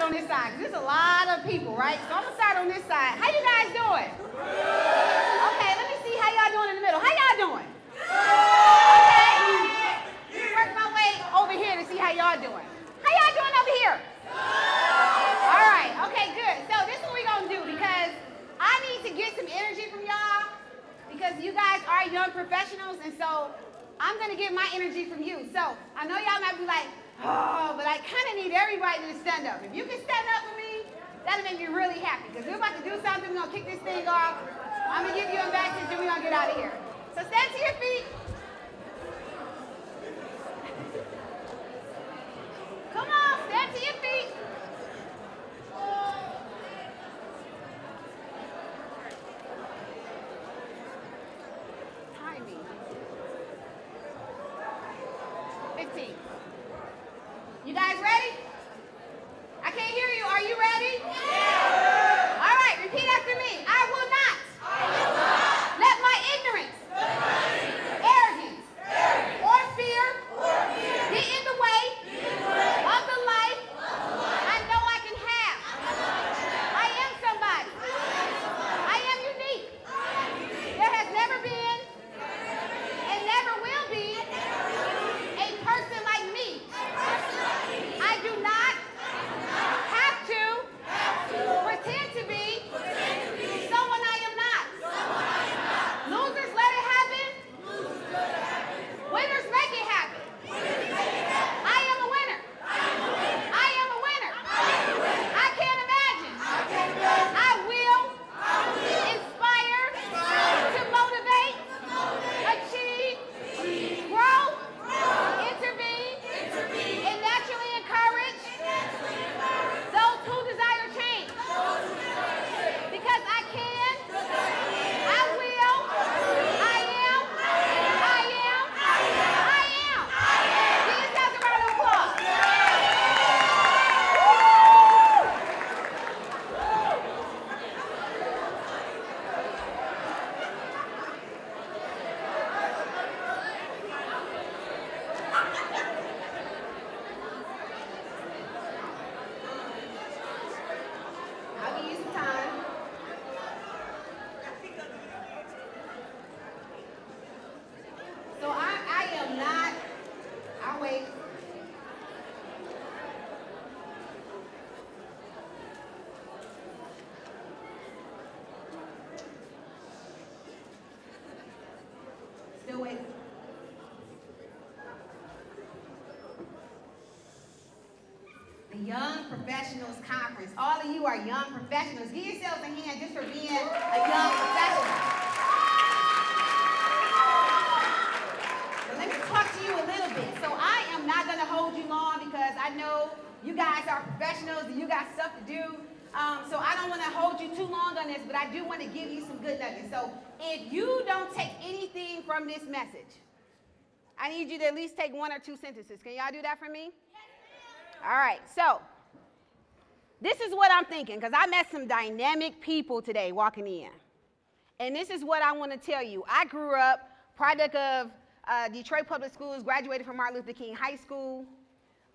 start on this side, because there's a lot of people, right? So I'm going to start on this side. How you guys doing? Okay, let me see how y'all doing in the middle. How y'all doing? Okay. Let me work my way over here to see how y'all doing. How y'all doing over here? All right, okay, good. So this is what we're going to do, because I need to get some energy from y'all, because you guys are young professionals, and so I'm going to get my energy from you. So I know y'all might be like, oh, but I kind of need everybody to stand up. If you can stand up for me, that'll make me really happy, because we're about to do something. We're going to kick this thing off. I'm going to give you a message, and we're going to get out of here. So stand to your feet. Come on, stand to your feet. Timing. 15. You guys ready? I can't hear you. Are you ready? Yeah. All right, repeat after me. I will not. Let my ignorance, arrogance, or fear get in the way of the life I know I can have. I am somebody. I am unique. There has never been and never will be a person like me. I do not have to pretend to be someone I am not. Losers let it happen. Winners make it happen. I am a winner. I am a winner. I can't imagine. I will inspire, to motivate, achieve, grow, intervene, and naturally encourage those who desire change. Because I can, I will, I am. Give yourselves a round of applause. I'll give you some time. So I am not, I'll wait. Still waiting. The Young Professionals Conference. All of you are young professionals. Give yourselves a hand just for being a young professional. But let me talk to you a little bit. So I am not going to hold you long, because I know you guys are professionals and you got stuff to do. So I don't want to hold you too long on this, but I do want to give you some good nuggets. So if you don't take anything from this message, I need you to at least take 1 or 2 sentences. Can y'all do that for me? All right, so this is what I'm thinking, because I met some dynamic people today walking in. And this is what I want to tell you. I grew up, product of Detroit Public Schools, graduated from Martin Luther King High School.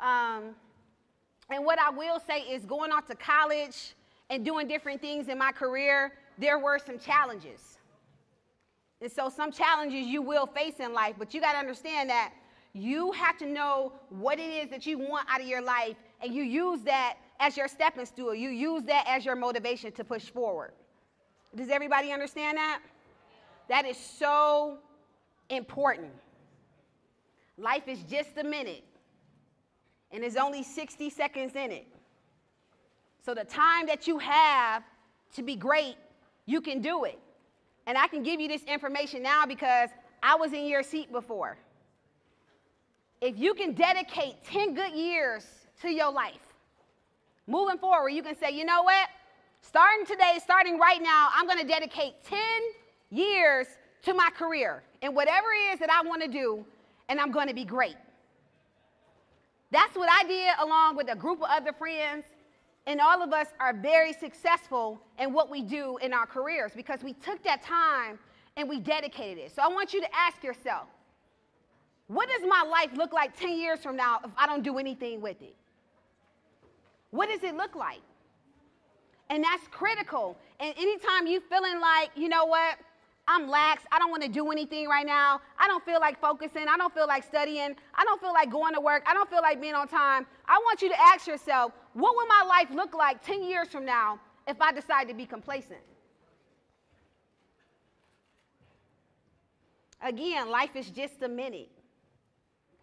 And what I will say is, going off to college and doing different things in my career, there were some challenges. And so some challenges you will face in life, but you got to understand that you have to know what it is that you want out of your life, and you use that as your stepping stool. You use that as your motivation to push forward. Does everybody understand that? That is so important. Life is just a minute, and there's only 60 seconds in it. So the time that you have to be great, you can do it. And I can give you this information now because I was in your seat before. If you can dedicate 10 good years to your life, moving forward, you can say, you know what? Starting today, starting right now, I'm going to dedicate 10 years to my career and whatever it is that I want to do, and I'm going to be great. That's what I did along with a group of other friends, and all of us are very successful in what we do in our careers because we took that time and we dedicated it. So I want you to ask yourself, what does my life look like 10 years from now if I don't do anything with it? What does it look like? And that's critical. And anytime you feeling like, you know what, I'm lax, I don't want to do anything right now, I don't feel like focusing, I don't feel like studying, I don't feel like going to work, I don't feel like being on time, I want you to ask yourself, what will my life look like 10 years from now if I decide to be complacent? Again, life is just a minute.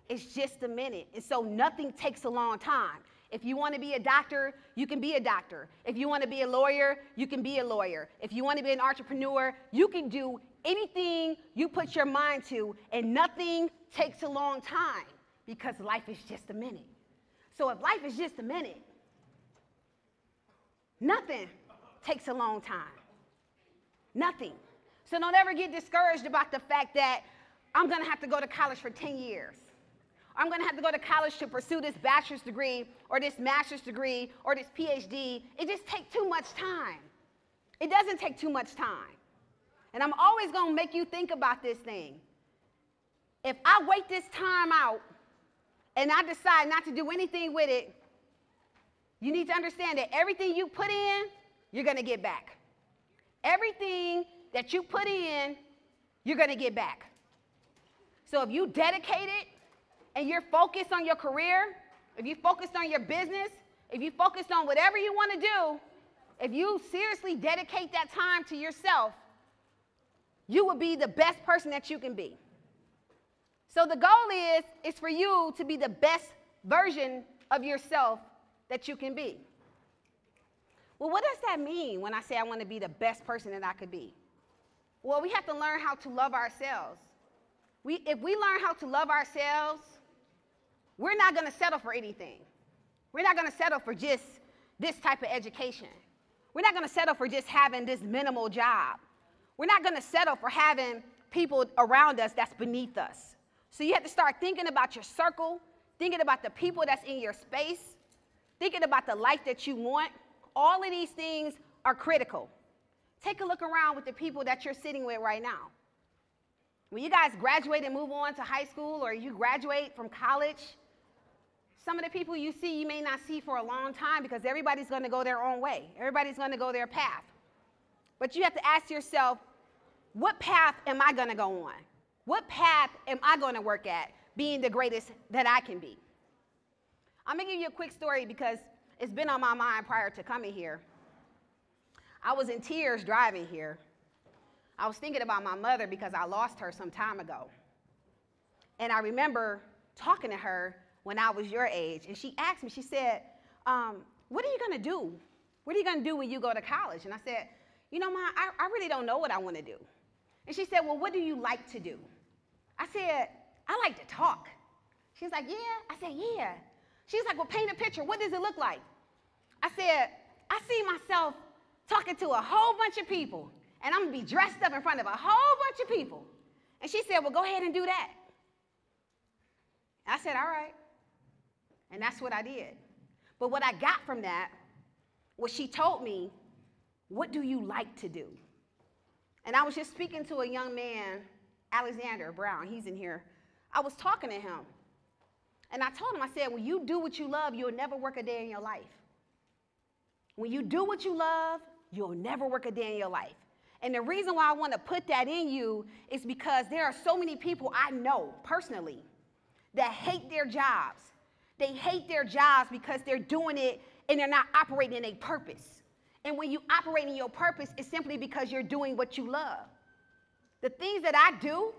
It's just a minute. And so nothing takes a long time. If you want to be a doctor, you can be a doctor. If you want to be a lawyer, you can be a lawyer. If you want to be an entrepreneur, you can do anything you put your mind to, and nothing takes a long time because life is just a minute. So if life is just a minute, nothing takes a long time. Nothing. So don't ever get discouraged about the fact that I'm going to have to go to college for 10 years. I'm going to have to go to college to pursue this bachelor's degree or this master's degree or this PhD. It just takes too much time. It doesn't take too much time. And I'm always going to make you think about this thing. If I wait this time out and I decide not to do anything with it, you need to understand that everything you put in, you're going to get back. Everything that you put in, you're going to get back. So if you dedicate it, and you're focused on your career, if you focused on your business, if you focused on whatever you want to do, if you seriously dedicate that time to yourself, you will be the best person that you can be. So the goal is for you to be the best version of yourself that you can be. Well, what does that mean when I say I want to be the best person that I could be? Well, we have to learn how to love ourselves. If we learn how to love ourselves, we're not going to settle for anything. We're not going to settle for just this type of education. We're not going to settle for just having this minimal job. We're not going to settle for having people around us that's beneath us. So you have to start thinking about your circle, thinking about the people that's in your space, thinking about the life that you want. All of these things are critical. Take a look around with the people that you're sitting with right now. When you guys graduate and move on to high school, or you graduate from college, some of the people you see you may not see for a long time because everybody's going to go their own way. Everybody's going to go their path. But you have to ask yourself, what path am I going to go on? What path am I going to work at being the greatest that I can be? I'm going to give you a quick story because it's been on my mind prior to coming here. I was in tears driving here. I was thinking about my mother because I lost her some time ago. And I remember talking to her when I was your age, and she asked me, she said, what are you going to do? What are you going to do when you go to college? And I said, you know, Ma, I really don't know what I want to do. And she said, well, what do you like to do? I said, I like to talk. She's like, yeah? I said, yeah. She's like, well, paint a picture. What does it look like? I said, I see myself talking to a whole bunch of people, and I'm going to be dressed up in front of a whole bunch of people. And she said, well, go ahead and do that. I said, all right. And that's what I did. But what I got from that was she told me, what do you like to do? And I was just speaking to a young man, Alexander Brown. He's in here. I was talking to him. And I told him, I said, when you do what you love, you'll never work a day in your life. When you do what you love, you'll never work a day in your life. And the reason why I want to put that in you is because there are so many people I know personally that hate their jobs. They hate their jobs because they're doing it and they're not operating in a purpose. And when you operate in your purpose, it's simply because you're doing what you love. The things that I do,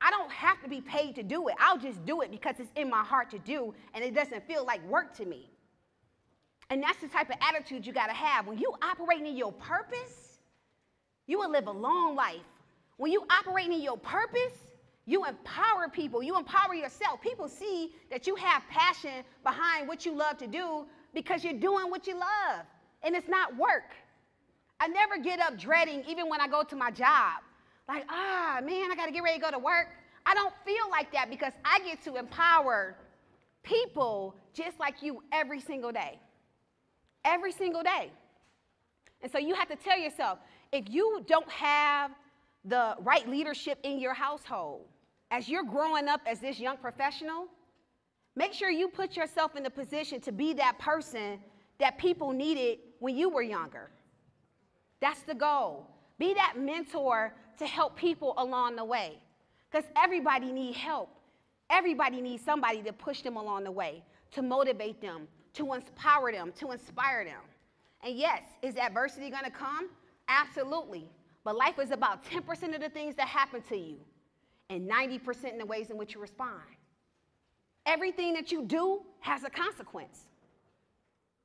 I don't have to be paid to do it. I'll just do it because it's in my heart to do, and it doesn't feel like work to me. And that's the type of attitude you got to have. When you operate in your purpose, you will live a long life. When you operate in your purpose, you empower people. You empower yourself. People see that you have passion behind what you love to do because you're doing what you love, and it's not work. I never get up dreading, even when I go to my job, like, man, I got to get ready to go to work. I don't feel like that because I get to empower people just like you every single day. Every single day. And so you have to tell yourself, if you don't have the right leadership in your household, as you're growing up as this young professional, make sure you put yourself in the position to be that person that people needed when you were younger. That's the goal. Be that mentor to help people along the way. Because everybody needs help. Everybody needs somebody to push them along the way, to motivate them, to empower them, to inspire them. And yes, is adversity going to come? Absolutely. But life is about 10% of the things that happen to you and 90% in the ways in which you respond. Everything that you do has a consequence.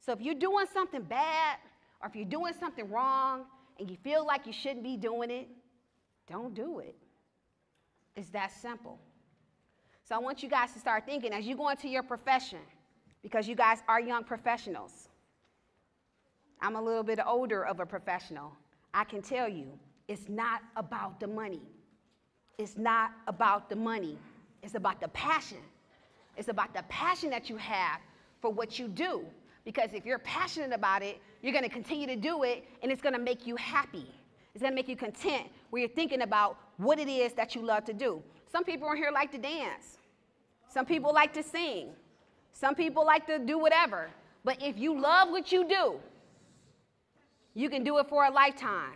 So if you're doing something bad, or if you're doing something wrong, and you feel like you shouldn't be doing it, don't do it. It's that simple. So I want you guys to start thinking as you go into your profession, because you guys are young professionals. I'm a little bit older of a professional. I can tell you, it's not about the money. It's not about the money. It's about the passion. It's about the passion that you have for what you do. Because if you're passionate about it, you're going to continue to do it, and it's going to make you happy. It's going to make you content where you're thinking about what it is that you love to do. Some people in here like to dance. Some people like to sing. Some people like to do whatever. But if you love what you do, you can do it for a lifetime.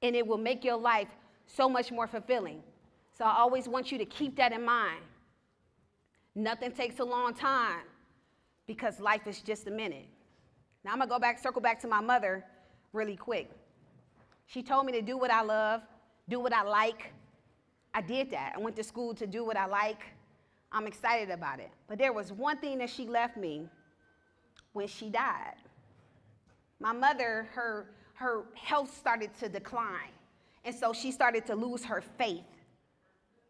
And it will make your life so much more fulfilling. So I always want you to keep that in mind. Nothing takes a long time because life is just a minute. Now I'm going to circle back to my mother really quick. She told me to do what I love, do what I like. I did that. I went to school to do what I like. I'm excited about it. But there was one thing that she left me when she died. My mother, her health started to decline. And so she started to lose her faith.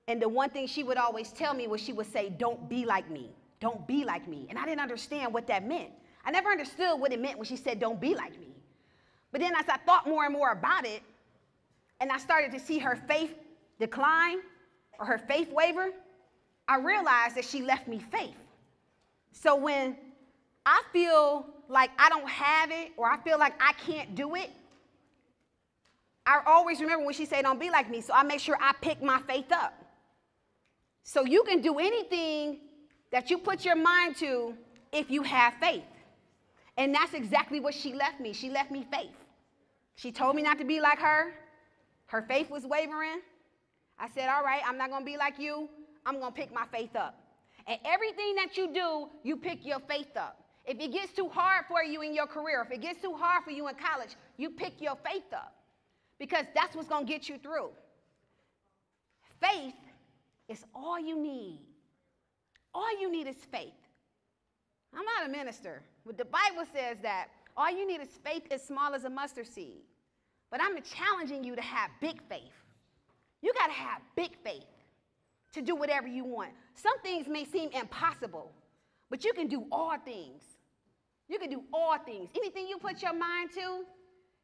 And the one thing she would always tell me was she would say, don't be like me. Don't be like me. And I didn't understand what that meant. I never understood what it meant when she said, don't be like me. But then as I thought more and more about it, and I started to see her faith decline or her faith waver, I realized that she left me faith. So when I feel like I don't have it or I feel like I can't do it, I always remember when she said, don't be like me, so I make sure I pick my faith up. So you can do anything that you put your mind to if you have faith. And that's exactly what she left me. She left me faith. She told me not to be like her. Her faith was wavering. I said, all right, I'm not going to be like you. I'm going to pick my faith up. And everything that you do, you pick your faith up. If it gets too hard for you in your career, if it gets too hard for you in college, you pick your faith up. Because that's what's going to get you through. Faith is all you need. All you need is faith. I'm not a minister, but the Bible says that all you need is faith as small as a mustard seed. But I'm challenging you to have big faith. You got to have big faith to do whatever you want. Some things may seem impossible, but you can do all things. You can do all things. Anything you put your mind to,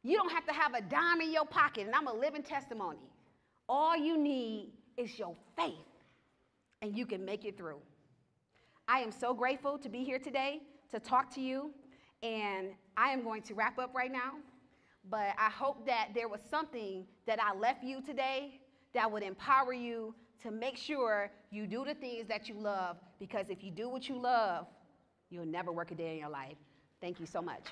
you don't have to have a dime in your pocket, and I'm a living testimony. All you need is your faith, and you can make it through. I am so grateful to be here today to talk to you, and I am going to wrap up right now, but I hope that there was something that I left you today that would empower you to make sure you do the things that you love, because if you do what you love, you'll never work a day in your life. Thank you so much.